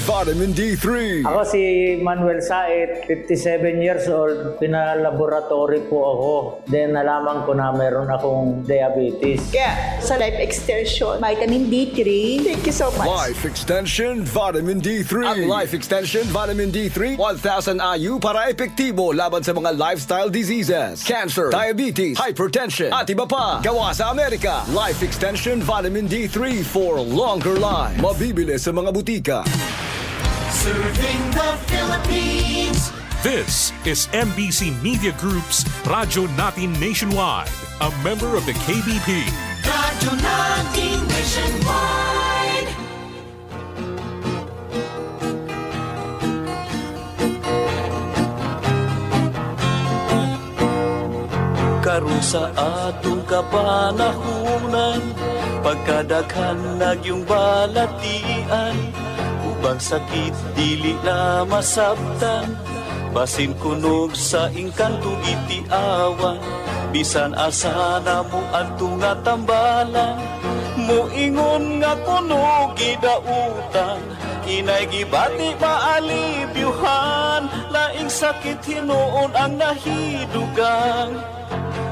Vitamin D3. Ako si Manuel Saet, 57 years old. Pinalaboratory po ako. Then nalaman ko na meron akong diabetes. Kaya sa Life Extension, Vitamin D3, thank you so much. Life Extension Vitamin D3. Ang Life Extension Vitamin D3, 1,000 IU para epektibo laban sa mga lifestyle diseases, cancer, diabetes, hypertension, at iba pa. Gawa sa Amerika. Life Extension Vitamin D3 for longer life. Mabibili sa mga butika. Serving the Philippines. This is MBC Media Group's Radyo Natin Nationwide, a member of the KBP. Radyo Natin Nationwide. Karon sa atong kapanahunan, pagkadaghan nagyong balatian, ubang sakit dili na masabtan, basin kunog sa ingkanto itiawan, bisan asa na mo adto nga tambalan, moingon nga kunog gidautan, inay gibati maalibyuhan, laing sakit hinuon ang nahidugang.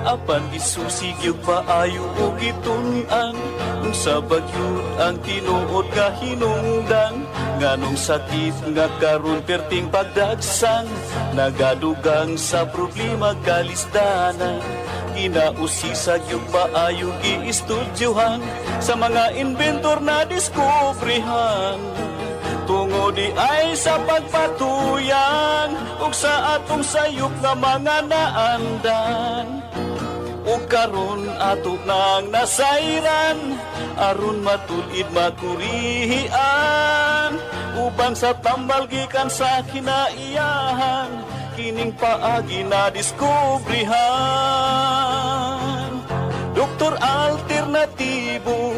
Apan isusigyog paayo o gitun-an, kung sa bagyod ang tinuod nga hinungdan, nganong sakit nga karon perting pagdagsang, nagadugang sa problema kalisdanan. Ginausisagyog yung paayo giistudyohan, sa mga inventor na diskubrihan. Tungo di ay sa pagpatuyang, ug sa atong sayop nga mga naandan. O karon ato nang nasayran, aron matulid makurihian, ubang sa tambal gikan sa kinaiyahan, kining paagi na diskubrihan. Doktor alternatibo,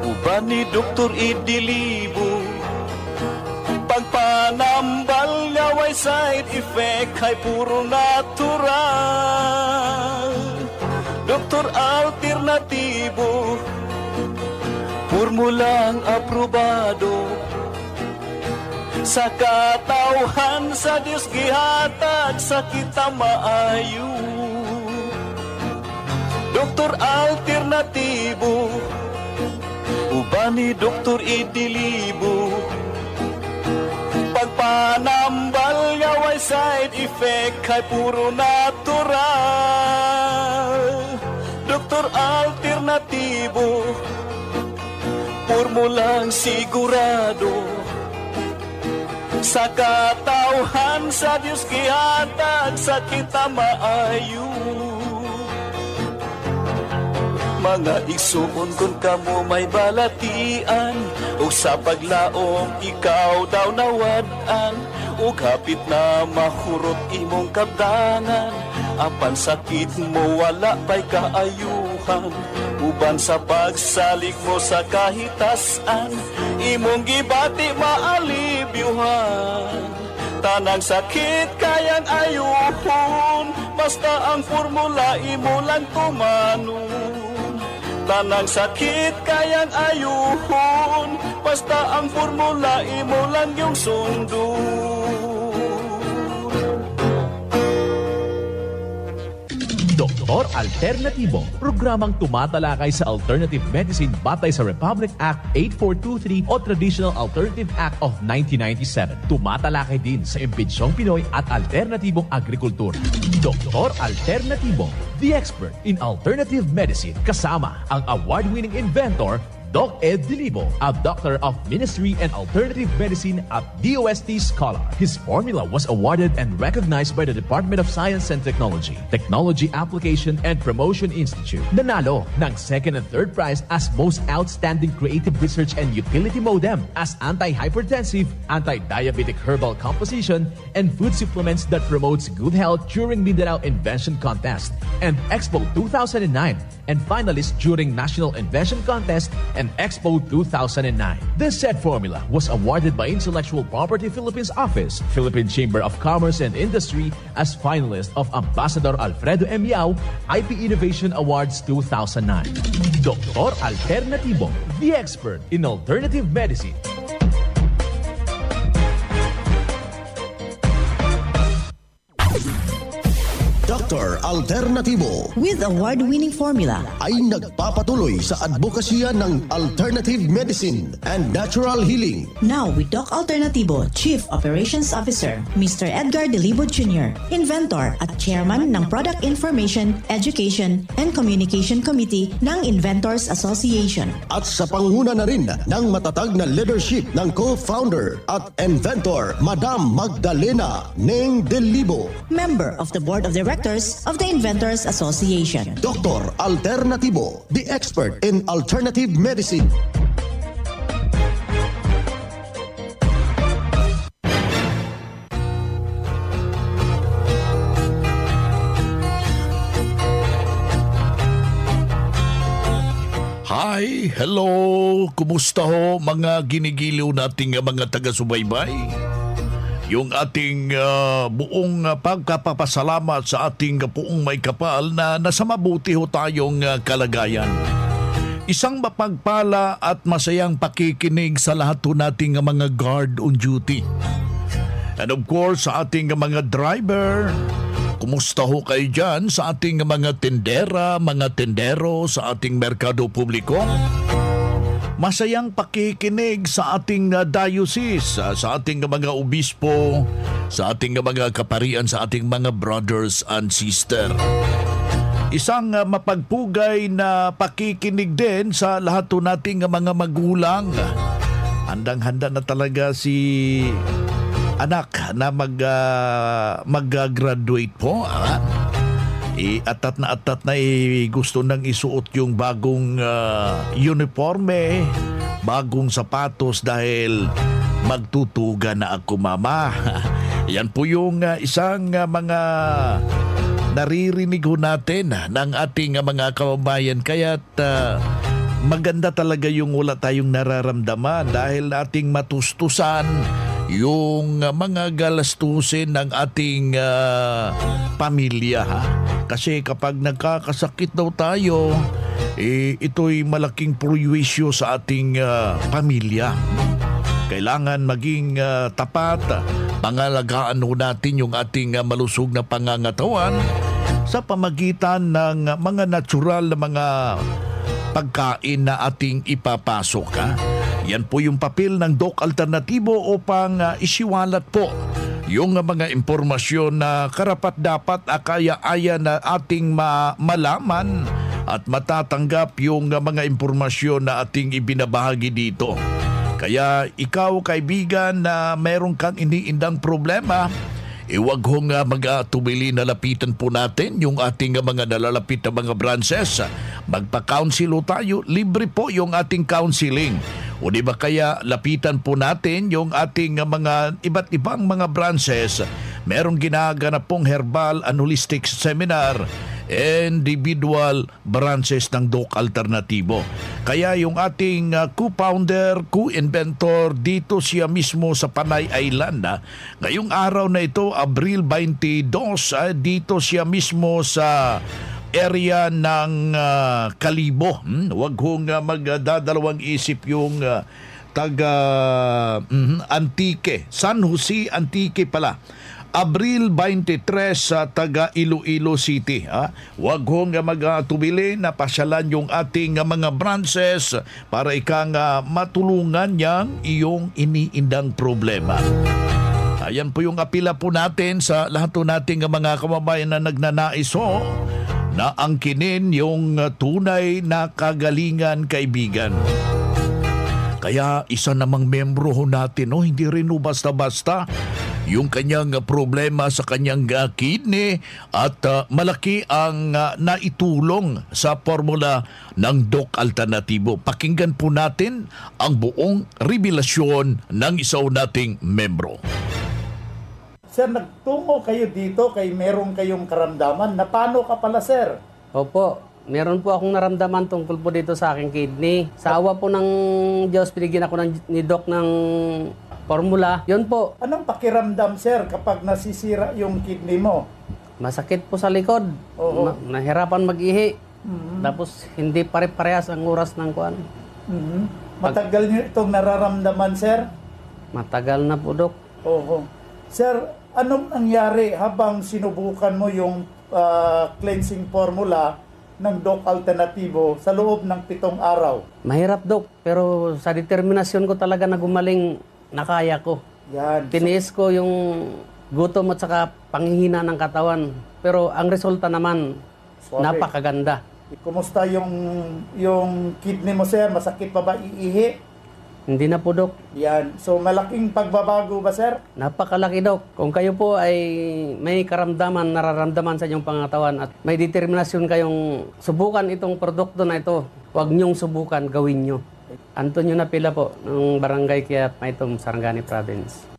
uban ni Doktor Idilibo, pagpanambal nga way side effect ay puro natural. Doktor alternatibo, formulang aprobado, sa katawhan sa Diyos gihatag sa kita maayo. Doktor alternatibo, uban ni Doktor Idilibo, pagpanambal nga way side effect ay puro natural. Doktor alternatibo, formulang sigurado, sa katawhan sa Diyos gihatag sa kita maayo. Mga igsuon kung kamo may balatian, o sa paglaom ikaw daw nawadan, o hapit na mahurot imong kabdangan, apan sakit mo wala pa'y kaayuhan, uban sa pagsalig mo sa kahitasan, imong gibati maalibyuhan. Tanang sakit kayang ayuhon, basta ang formula imo lang tumanon. Tanang sakit kayang ayuhon, basta ang formula imo lang yung sundon. Doktor Alternatibo, programang tumatalakay sa alternative medicine batay sa Republic Act 8423 o Traditional Alternative Act of 1997. Tumatalakay din sa impinsyong Pinoy at alternatibong agrikultura. Doktor Alternatibo, the expert in alternative medicine, kasama ang award-winning inventor Doc Ed Dilibo, a doctor of ministry and alternative medicine at DOST Scholar. His formula was awarded and recognized by the Department of Science and Technology, Technology Application and Promotion Institute. Nanalo ng second and third prize as Most Outstanding Creative Research and Utility Modem, as anti-hypertensive, anti-diabetic herbal composition, and food supplements that promotes good health during Mindanao Invention Contest and Expo 2009, and finalist during National Invention Contest and Expo 2009. This said formula was awarded by Intellectual Property Philippines Office, Philippine Chamber of Commerce and Industry as finalist of Ambassador Alfredo M. Yao IP Innovation Awards 2009. Doktor Alternatibo, the expert in alternative medicine. Dr. Alternativo with award-winning formula ay nagpapatuloy sa advokasya ng alternative medicine and natural healing. Now with Doc Alternativo, Chief Operations Officer, Mr. Edgar Delibo Jr., inventor at chairman ng Product Information, Education, and Communication Committee ng Inventors Association. At sa panguna na rin ng matatag na leadership ng co-founder at inventor, Madam Magdalena Neng Delibo, member of the Board of Directors of the Inventors Association. Dr. Alternativo, the expert in alternative medicine. Hi, hello, kumusta ho mga ginigiliw nating mga taga-subaybay? Yung ating buong pagpapasalamat sa ating puong may kapal na nasa mabuti ho tayong kalagayan. Isang mapagpala at masayang pakikinig sa lahat ho nating mga guard on duty. And of course, sa ating mga driver, kumusta ho kayo dyan sa ating mga tindera, mga tindero sa ating merkado publiko? Masayang pakikinig sa ating diocese, sa ating mga obispo, sa ating mga kaparian, sa ating mga brothers and sister. Isang mapagpugay na pakikinig din sa lahat po nating mga magulang. Handang-handa na talaga si anak na mag-graduate po. Atat na gusto nang isuot yung bagong uniforme, bagong sapatos dahil magtutuga na ako, mama. Yan po yung isang mga naririnig ho natin ng ating mga kababayan. Kaya't maganda talaga yung wala tayong nararamdaman dahil ating matustusan yung mga galastusin ng ating pamilya. Kasi kapag nagkakasakit daw tayo, ito'y malaking perwisyo sa ating pamilya. Kailangan maging tapat, pangalagaan natin yung ating malusog na pangangatawan sa pamagitan ng mga natural na mga pagkain na ating ipapasok. Yan po yung papel ng Doc Alternativo upang isiwalat po yung mga impormasyon na karapat-dapat akaya-aya na ating malaman at matatanggap yung mga impormasyon na ating ibinabahagi dito. Kaya ikaw, kaibigan, na meron kang iniindang problema, huwag hong mag-tumili na lapitan po natin yung ating mga nalalapit na mga branches. Magpa-counsel tayo, libre po yung ating counseling. O di ba kaya lapitan po natin yung ating mga iba't ibang mga branches. Merong ginaganap pong herbal and holistic seminar, individual branches ng Doc Alternativo. Kaya yung ating co-founder, co-inventor dito siya mismo sa Panay Island. Ngayong araw na ito, Abril 22, dito siya mismo sa area ng Kalibo. Huwag hong magdadalawang isip yung taga Antique. San Jose, Antique pala. Abril 23 sa taga Iloilo City. Huwag hong magtubili na pasyalan yung ating mga branches para ikang matulungan niyang iyong iniindang problema. Ayan po yung apila po natin sa lahat po nating mga kababayan na nagnanais na angkinin yung tunay na kagalingan, kaibigan. Kaya isa namang membro natin, hindi rin basta-basta yung kanyang problema sa kanyang kidney at malaki ang naitulong sa formula ng Doc Alternativo. Pakinggan po natin ang buong revelasyon ng isa nating membro. Sir, nagtungo kayo dito kay meron kayong karamdaman. Na paano ka pala, sir? Opo, meron po akong naramdaman tungkol po dito sa aking kidney. Sa awa po ng Diyos, binigyan ako ni Doc ng formula. Yun po. Anong pakiramdam, sir, kapag nasisira yung kidney mo? Masakit po sa likod. Nahirapan mag-ihi. Tapos hindi pare-parehas ang oras ng kuwan. Matagal niyo itong nararamdaman, sir? Matagal na po, Doc. Sir, anong nangyari habang sinubukan mo yung cleansing formula ng Doc Alternativo sa loob ng 7 araw. Mahirap, Dok, pero sa determinasyon ko talaga na gumaling, nakaya ko. Yan. Tiniis ko yung gutom at saka panghihina ng katawan. Pero ang resulta naman, napakaganda. Kumusta yung kidney mo, sir? Masakit pa ba iihi? Hindi na po, Dok. Yan. So, malaking pagbabago ba, sir? Napakalaki, Dok. Kung kayo po ay may karamdaman, nararamdaman sa inyong pangatawan at may determinasyon kayong subukan itong produkto na ito, huwag niyong subukan, gawin niyo. Antonio Napila po, ng Barangay Kiat, Maitom, Sarangani Province.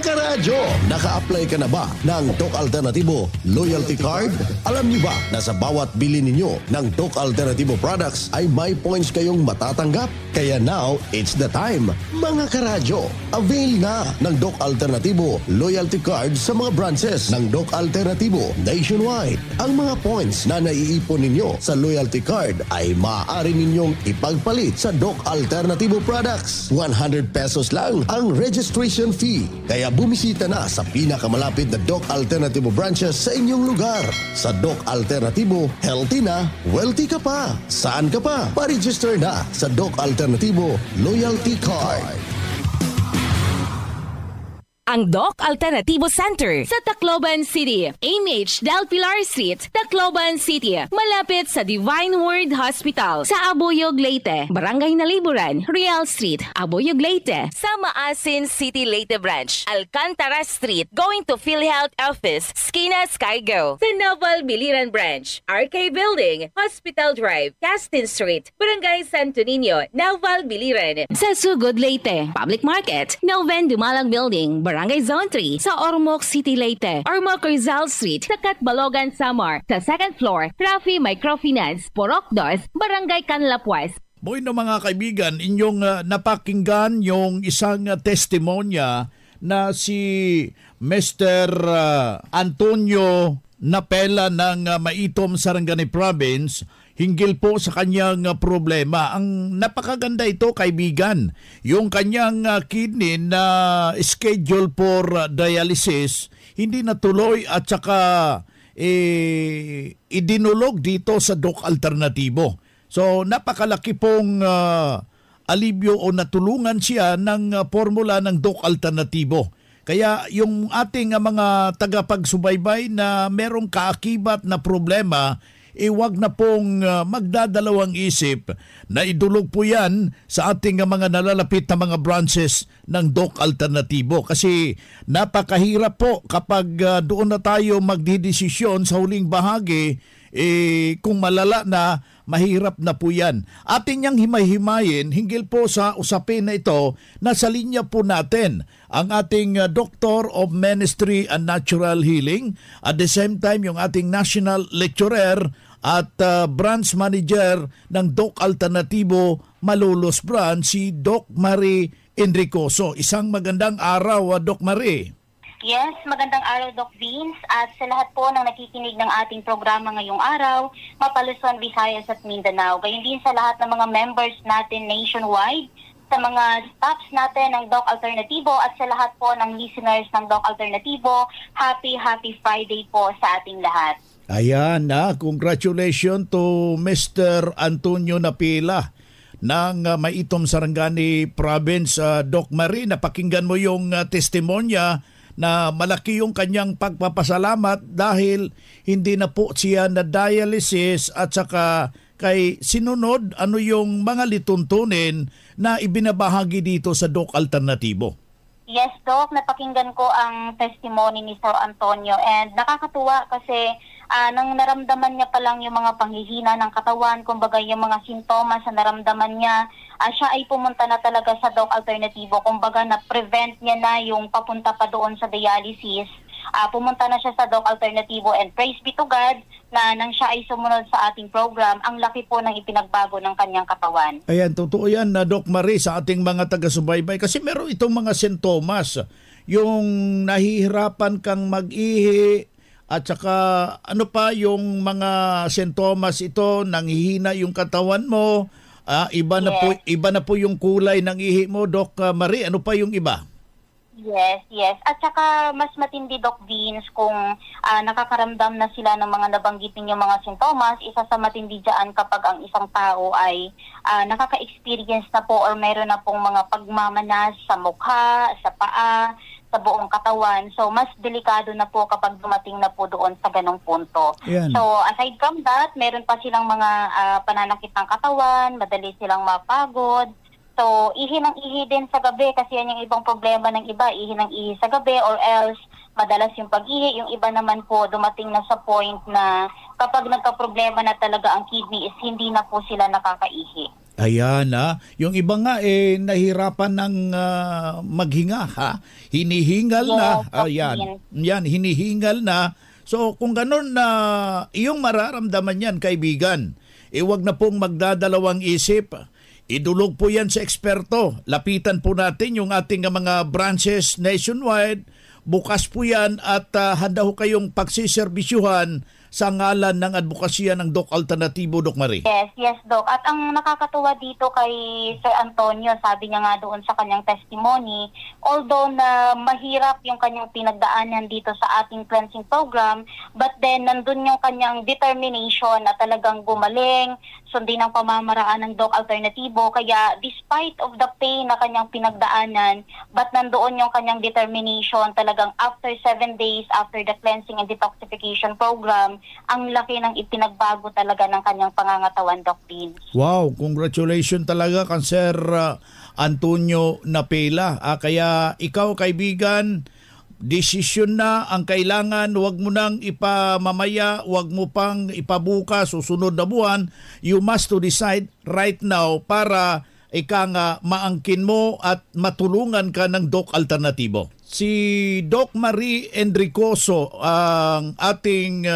Karadyo, naka-apply ka na ba ng Doc Alternativo Loyalty Card? Alam niyo ba na sa bawat bili ninyo ng Doc Alternativo products ay may points kayong matatanggap? Kaya now, it's the time. Mga karadyo, avail na ng Doc Alternativo Loyalty Card sa mga branches ng Doc Alternativo nationwide. Ang mga points na naiipon ninyo sa Loyalty Card ay maaari ninyong ipagpalit sa Doc Alternativo products. 100 pesos lang ang registration fee. Kaya bumisita na sa pinakamalapit na Doc Alternativo branches sa inyong lugar. Sa Doc Alternativo, healthy na, wealthy ka pa. Saan ka pa? Pa-register na sa Doc Alternativo Loyalty Card. Ang Doc Alternativo Center sa Tacloban City, AMH Del Pilar Street, Tacloban City, malapit sa Divine Word Hospital sa Abuyog, Leyte, Barangay Naliburan, Real Street, Abuyog, Leyte, sa Maasin City, Leyte Branch, Alcantara Street, going to PhilHealth Office, Skina Skygo, sa Naval Biliran Branch, RK Building, Hospital Drive, Castin Street, Barangay Santo Niño, Naval Biliran, sa Sugod, Leyte, Public Market, Noven Dumalang Building, Barangay Zone 3 sa Ormoc City, Leyte, Ormoc Rizal Street sa Catbalogan, Samar, sa 2nd floor, Rafi Microfinance, Porok 2, Barangay Canlapuas. Boy no mga kaibigan, inyong napakinggan yung isang testimonya na si Mr. Antonio Napela ng Maitom, Sarangani Province hinggil po sa kanyang problema. Ang napakaganda ito, kaibigan, yung kanyang kidney na schedule for dialysis hindi natuloy at saka idinulog dito sa Doc Alternativo. So napakalaki pong alibyo o natulungan siya ng formula ng Doc Alternativo. Kaya yung ating mga tagapagsubaybay na merong kaakibat na problema, wag na pong magdadalawang isip na idulog po yan sa ating mga nalalapit na mga branches ng Doc Alternativo. Kasi napakahirap po kapag doon na tayo magdidesisyon sa huling bahagi, kung malala na, mahirap na po yan. Atin niyang himay-himayin hinggil po sa usapin na ito. Nasa linya po natin ang ating Doctor of Ministry and Natural Healing, at the same time yung ating National Lecturer at Branch Manager ng Doc Alternativo Malolos Branch, si Doc Marie Enricoso. Isang magandang araw, Doc Marie. Yes, magandang araw, Doc Vince, at sa lahat po ng nakikinig ng ating programa ngayong araw, Mapa-Luzon, Visayas at Mindanao. Gayon din sa lahat ng mga members natin nationwide, sa mga staffs natin ng Doc Alternativo at sa lahat po ng listeners ng Doc Alternativo, happy Friday po sa ating lahat. Ayan na, congratulations to Mr. Antonio Napila ng Maitom, Sarangani Province. Doc Marie, napakinggan mo yung testimonya na malaki yung kanyang pagpapasalamat dahil hindi na po siya na dialysis at saka kay sinunod ano yung mga lituntunin na ibinabahagi dito sa Doc Alternativo. Yes, Doc. Napakinggan ko ang testimony ni Sir Antonio and nakakatuwa kasi nang naramdaman niya pa lang yung mga panghihina ng katawan, kumbaga yung mga sintomas na naramdaman niya, siya ay pumunta na talaga sa Doc Alternativo. Kumbaga na-prevent niya na yung papunta pa doon sa dialysis. Pumunta na siya sa Doc Alternativo and praise be to God na nang siya ay sumunod sa ating program, ang laki po ng ipinagbago ng kanyang katawan. Ayan, totoo yan na Doc Marie sa ating mga taga-subaybay kasi meron itong mga sintomas. Yung nahihirapan kang mag-ihi at saka ano pa yung mga sintomas ito, nanghihina yung katawan mo, iba na po yung kulay ng ihi mo, Doc Marie. Ano pa yung iba? Yes. At saka mas matindi, Doc Vince, kung nakakaramdam na sila ng mga nabanggit ninyong mga sintomas. Isa sa matindi dyan kapag ang isang tao ay nakaka-experience na po or mayroon na pong mga pagmamanas sa mukha, sa paa, sa buong katawan. So, mas delikado na po kapag dumating na po doon sa ganong punto. Yan. So, aside from that, meron pa silang mga pananakit ng katawan, madali silang mapagod. So, ihi ng ihi din sa gabi kasi yan yung ibang problema ng iba, ihi ng ihi sa gabi or else madalas yung pag-ihi. Yung iba naman po dumating na sa point na kapag nagka-problema na talaga ang kidney is hindi na po sila nakakaihi. Ayan yung iba nga nahirapan ng maghinga ha. Hinihingal na. Yan, hinihingal na. So kung ganun na iyong mararamdaman yan, kaibigan, wag na pong magdadalawang isip. Idulog po yan sa eksperto. Lapitan po natin yung ating mga branches nationwide. Bukas po yan at handa ho kayong pagsiserbisyuhan sa ngalan ng advokasya ng Doc Alternatibo, Doc Marie. Yes, Doc. At ang nakakatuwa dito kay Sir Antonio, sabi niya nga doon sa kanyang testimony, although na mahirap yung kanyang pinagdaanan dito sa ating cleansing program, but then nandun yung kanyang determination na talagang gumaling, sundin ang pamamaraan ng Doc Alternatibo. Kaya despite of the pain na kanyang pinagdaanan, but nandoon yung kanyang determination, talagang after 7 days after the cleansing and detoxification program, ang laki ng ipinagbago talaga ng kanyang pangangatawan, Doc Vince. Wow, congratulations talaga kan Sir Antonio Napela. Kaya ikaw, kaibigan, desisyon na ang kailangan, huwag mo nang ipamamaya, huwag mo pang ipabukas o sunod na buwan. You must to decide right now para nga maangkin mo at matulungan ka ng Doc Alternatibo. Si Doc Marie Enricoso, ang ating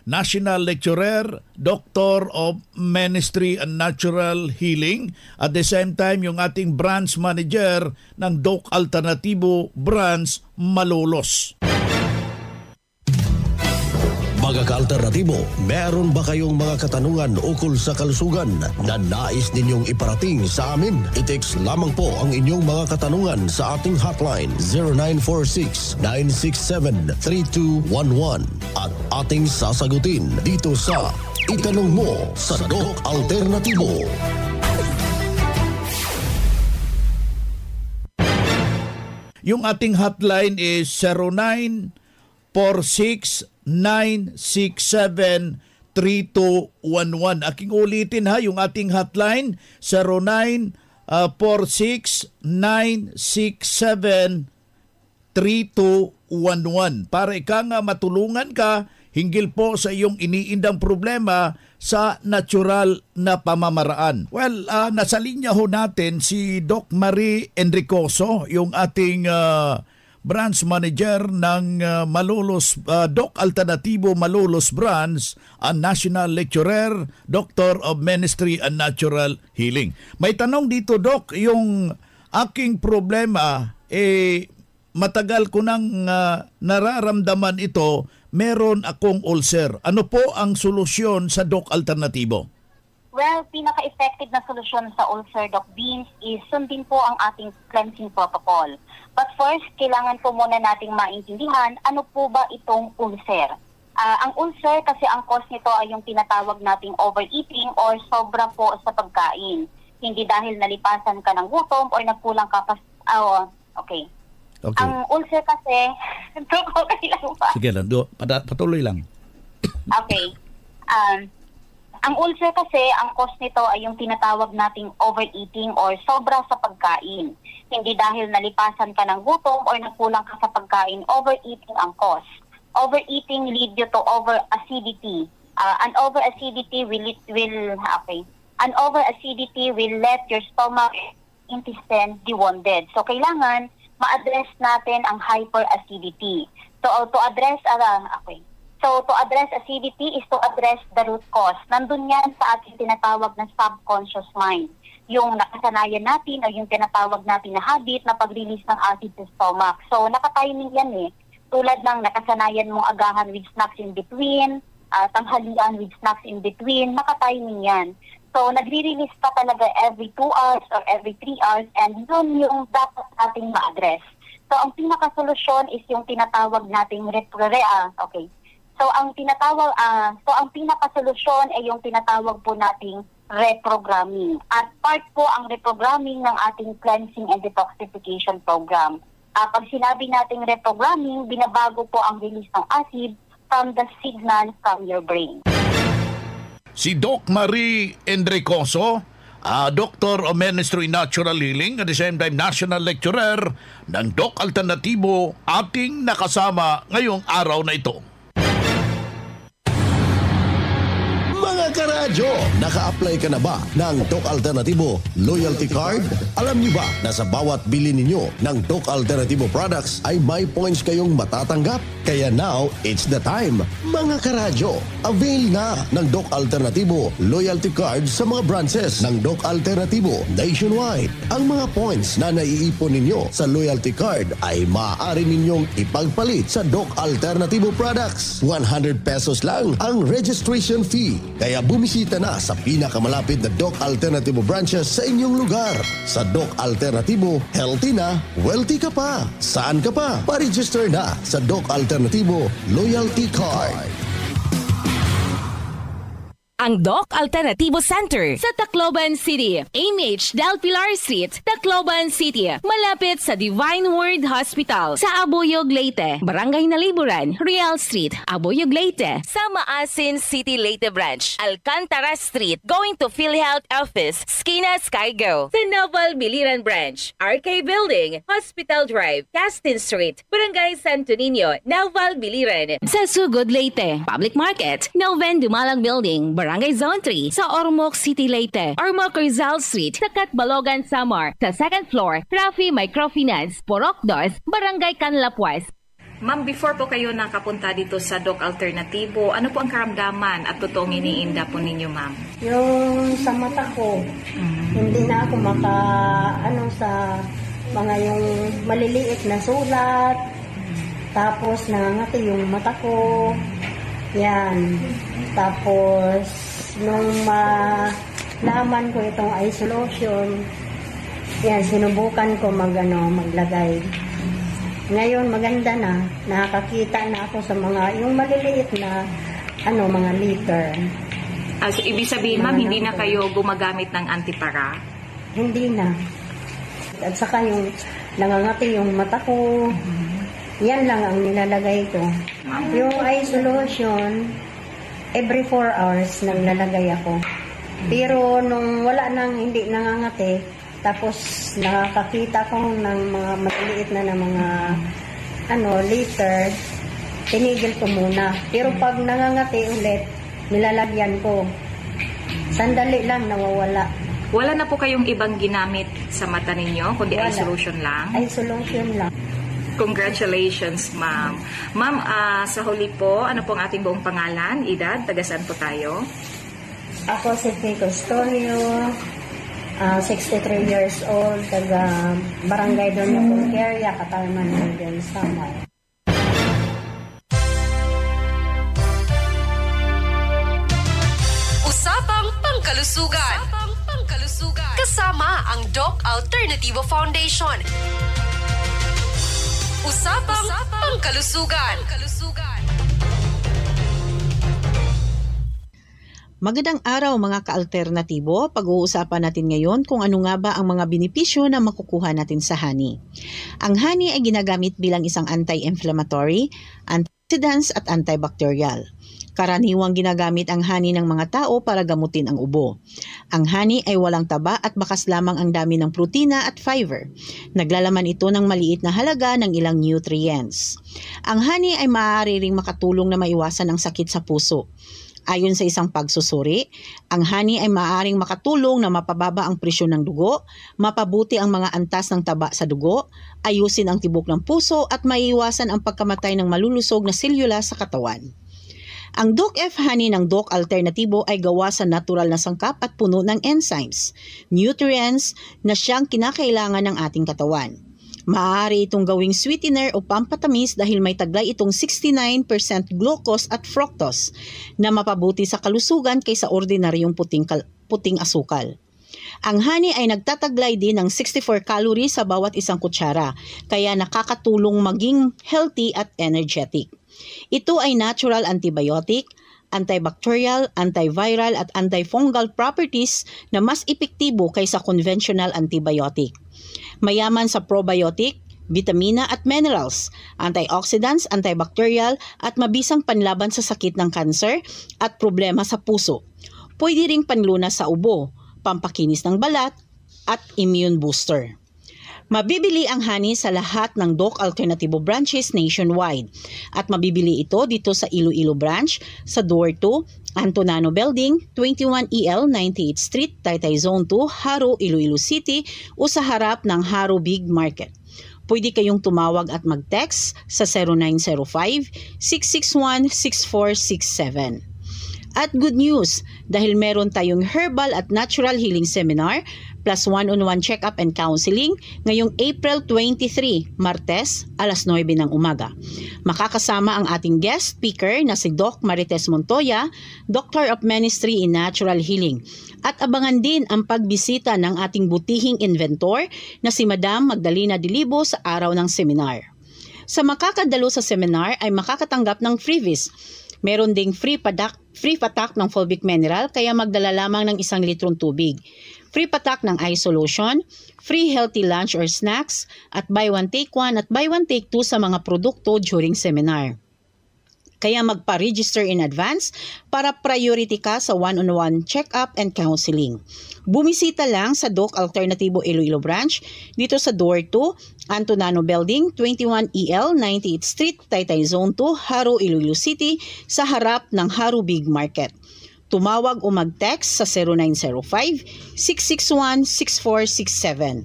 National Lecturer, Doctor of Ministry and Natural Healing. At the same time, yung ating branch manager ng Doc Alternatibo Branch Malolos. Mga ka-alternatibo, meron ba kayong mga katanungan ukol sa kalusugan na nais ninyong iparating sa amin? I-text lamang po ang inyong mga katanungan sa ating hotline 0946-967-3211 at ating sasagutin dito sa Itanong Mo sa Doc Alternatibo. Yung ating hotline is 0946-967-3211. Aking ulitin ha, yung ating hotline 0946-967-3211 para nga matulungan ka hinggil po sa iyong iniindang problema sa natural na pamamaraan. Well, nasa linya ho natin si Doc Marie Enricoso, yung ating branch manager ng Malolos, Doc Alternatibo Malolos Branch, ang National Lecturer, Doctor of Ministry and Natural Healing. May tanong dito, Doc, yung aking problema, matagal ko nang nararamdaman ito, meron akong ulcer. Ano po ang solusyon sa Doc Alternatibo? Well, pinaka-effective na solusyon sa ulcer, Doc Vince, is sundin po ang ating cleansing protocol. But first, kailangan po muna nating maintindihan ano po ba itong ulcer. Ang ulcer kasi ang cause nito ay yung tinatawag nating overeating or sobra po sa pagkain. Hindi dahil nalipasan ka ng gutom or nagkulang ka pa. Okay. Ang ulcer kasi, okay lang ba? Sige lang, patuloy lang. Okay. Ang ulcer kasi, ang cause nito ay yung tinatawag nating overeating or sobra sa pagkain. Hindi dahil nalipasan ka ng gutom or nagkulang ka sa pagkain, overeating ang cause. Overeating lead you to over-acidity. An over-acidity will let your stomach intestine dewounded. So, kailangan ma-address natin ang hyperacidity. So, to address acidity is to address the root cause. Nandun yan sa ating tinatawag na subconscious mind. Yung nakasanayan natin o yung tinatawag natin na habit na pag-release ng acid sa stomach. So, nakatiming yan Tulad ng nakasanayan mong agahan with snacks in between, tanghalian with snacks in between, nakatiming yan. So, nagre-release ka talaga every 2 hours or every 3 hours and yun yung dapat nating ma-address. So ang pinakasolusyon is yung tinatawag nating okay. So ang pinakasolusyon ay yung tinatawag po nating reprogramming. At part po ang reprogramming ng ating cleansing and detoxification program. Pag sinabi nating reprogramming, binabago po ang release ng acid from the signal from your brain. Si Doc Marie Enricoso, Doctor of Ministry Natural Healing at the same time National Lecturer ng Doc Alternatibo, ating nakasama ngayong araw na ito. Mga karadyo, naka-apply ka na ba ng Doc Alternatibo Loyalty Card? Alam niyo ba na sa bawat bili ninyo ng Doc Alternatibo products ay may points kayong matatanggap? Kaya now, it's the time. Mga karadyo, avail na ng Doc Alternatibo Loyalty Card sa mga branches ng Doc Alternatibo nationwide. Ang mga points na naiipon ninyo sa Loyalty Card ay maaari ninyong ipagpalit sa Doc Alternatibo products. 100 pesos lang ang registration fee. Kaya bumisita na sa pinakamalapit na Doc Alternatibo branches sa inyong lugar. Sa Doc Alternatibo, healthy na, wealthy ka pa. Saan ka pa? Pa-register na sa Doc Alternatibo Loyalty Card. Ang Doc Alternativo Center sa Tacloban City, AMH Del Pilar Street, Tacloban City, malapit sa Divine Word Hospital sa Abuyog, Leyte, Barangay Naliburan, Real Street, Abuyog, Leyte, sa Maasin City, Leyte Branch, Alcantara Street, going to PhilHealth Office, Skina Skygo, sa Naval Biliran Branch, RK Building, Hospital Drive, Castin Street, Barangay Santo Niño, Naval Biliran, sa Sugod, Leyte, Public Market, Noven Dumalang Building, Barangay Zone 3 sa Ormoc City, Leyte, Ormoc Rizal Street, sa Catbalogan, Samar, sa second floor, Rafi Microfinance, Porok 2, Barangay Canlapuas. Ma'am, before po kayo nakapunta dito sa Doc Alternatibo, ano po ang karamdaman at totoong iniinda po ninyo, ma'am? Yung sa mata ko, hindi na ako sa mga yung maliliit na sulat, tapos nangangati yung mata ko, yan. Tapos, nung malaman ko itong isolation, yan, sinubukan ko maglagay. Ngayon, maganda na. Nakakita na ako sa yung maliliit na, mga liter. So, ibig sabihin, ma'am, hindi na kayo gumagamit ng antipara? Hindi na. At saka yung nangangati yung mata ko, yan lang ang nilalagay ko. Yung isolation, every 4 hours naglalagay ako. Pero nung wala nang hindi nangangati, tapos nakakita ko ng mga maliliit na mga liter, tinigil ko muna. Pero pag nangangati ulit, nilalagyan ko. Sandali lang, nawawala. Wala na po kayong ibang ginamit sa mata ninyo, kundi isolation lang? Isolation lang. Congratulations, ma'am. Ma'am, sa huli po, ano po ang ating buong pangalan, edad, taga saan po tayo? Ako si P. Custodio, 63 years old, taga Barangay Doña Pulqueria, Katarman, Northern Samar. Usapang Pangkalusugan. Kasama ang Doc Alternativo Foundation. Usapang Pangkalusugan. Magandang araw mga ka-alternatibo. Pag-uusapan natin ngayon kung ano nga ba ang mga benepisyo na makukuha natin sa honey. Ang honey ay ginagamit bilang isang anti-inflammatory, antioxidants at antibacterial. Karaniwang ginagamit ang honey ng mga tao para gamutin ang ubo. Ang honey ay walang taba at bakas lamang ang dami ng protina at fiber. Naglalaman ito ng maliit na halaga ng ilang nutrients. Ang honey ay maaari ring makatulong na maiwasan ang sakit sa puso. Ayon sa isang pagsusuri, ang honey ay maaaring makatulong na mapababa ang presyon ng dugo, mapabuti ang mga antas ng taba sa dugo, ayusin ang tibok ng puso at maiiwasan ang pagkamatay ng malulusog na selula sa katawan. Ang Doc F Honey ng Doc Alternatibo ay gawa sa natural na sangkap at puno ng enzymes, nutrients na siyang kinakailangan ng ating katawan. Maaari itong gawing sweetener o pampatamis dahil may taglay itong 69% glucose at fructose na mapabuti sa kalusugan kaysa ordinaryong puting asukal. Ang honey ay nagtataglay din ng 64 calories sa bawat isang kutsara, kaya nakakatulong maging healthy at energetic. Ito ay natural antibiotic, antibacterial, antiviral at antifungal properties na mas epektibo kaysa conventional antibiotic. Mayaman sa probiotic, vitamina at minerals, antioxidants, antibacterial at mabisang panlaban sa sakit ng kanser at problema sa puso. Pwede ring panlunas sa ubo, pampakinis ng balat at immune booster. Mabibili ang honey sa lahat ng Doc Alternativo branches nationwide at mabibili ito dito sa Iloilo branch sa Door 2, Antonano Building, 21EL 98th Street, Taytay Zone 2, Haro, Iloilo City o sa harap ng Haro Big Market. Pwede kayong tumawag at mag-text sa 0905-661-6467. At good news, dahil meron tayong herbal at natural healing seminar plus one-on-one check-up and counseling ngayong April 23, Martes, alas 9 ng umaga. Makakasama ang ating guest speaker na si Doc Marites Montoya, Doctor of Ministry in Natural Healing. At abangan din ang pagbisita ng ating butihing inventor na si Madam Magdalena Dilibo sa araw ng seminar. Sa makakadalo sa seminar ay makakatanggap ng freebies. Meron ding free patak ng fulvic mineral kaya magdala lamang ng 1 litrong tubig. Free patak ng eye solution, free healthy lunch or snacks, at buy one take one at buy one take two sa mga produkto during seminar. Kaya magpa-register in advance para priority ka sa one-on-one check-up and counseling. Bumisita lang sa Doc Alternativo Iloilo Branch dito sa Door 2, Antonano Building, 21EL 98th Street, Taytay Zone 2, Haro, Iloilo City sa harap ng Haro Big Market. Tumawag o mag-text sa 0905-661-6467.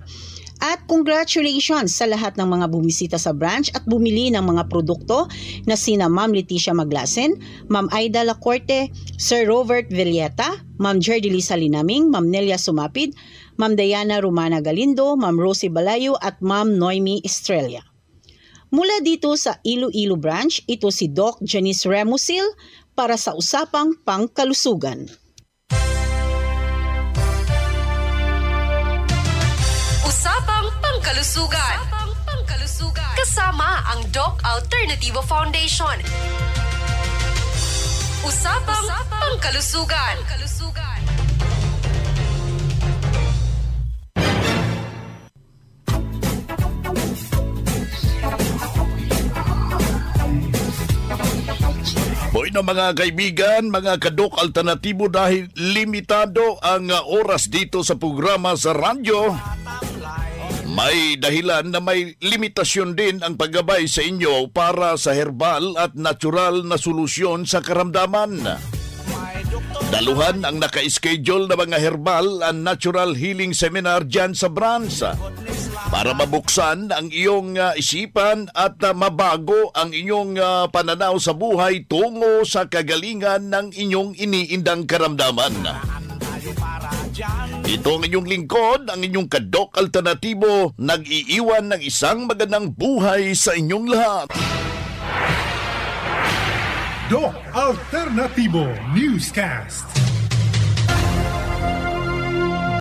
At congratulations sa lahat ng mga bumisita sa branch at bumili ng mga produkto na sina Ma'am Leticia Maglasen, Ma'am Aida Lacorte, Sir Robert Villeta, Ma'am Jerdy Salinaming, Ma'am Nelia Sumapid, Ma'am Diana Romana Galindo, Ma'am Rosie Balayo at Ma'am Noemi Estrella. Mula dito sa Iloilo branch, ito si Doc Janice Remusil para sa Usapang Pangkalusugan. Usapang Pangkalusugan. Kasama ang Doc Alternativo Foundation. Usapang Pangkalusugan. Boy na mga kaibigan, mga ka-Doc Alternatibo, dahil limitado ang oras dito sa programa sa radyo, may dahilan na may limitasyon din ang paggabay sa inyo para sa herbal at natural na solusyon sa karamdaman. Daluhan ang naka-schedule na mga herbal and natural healing seminar dyan sa branch para mabuksan ang iyong isipan at mabago ang inyong pananaw sa buhay tungo sa kagalingan ng inyong iniindang karamdaman. Ito ang inyong lingkod, ang inyong ka-Doc Alternatibo, nag-iiwan ng isang magandang buhay sa inyong lahat. Doc Alternativo Newscast.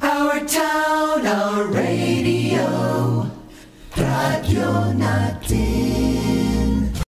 Our town, our radio, Radio Natin.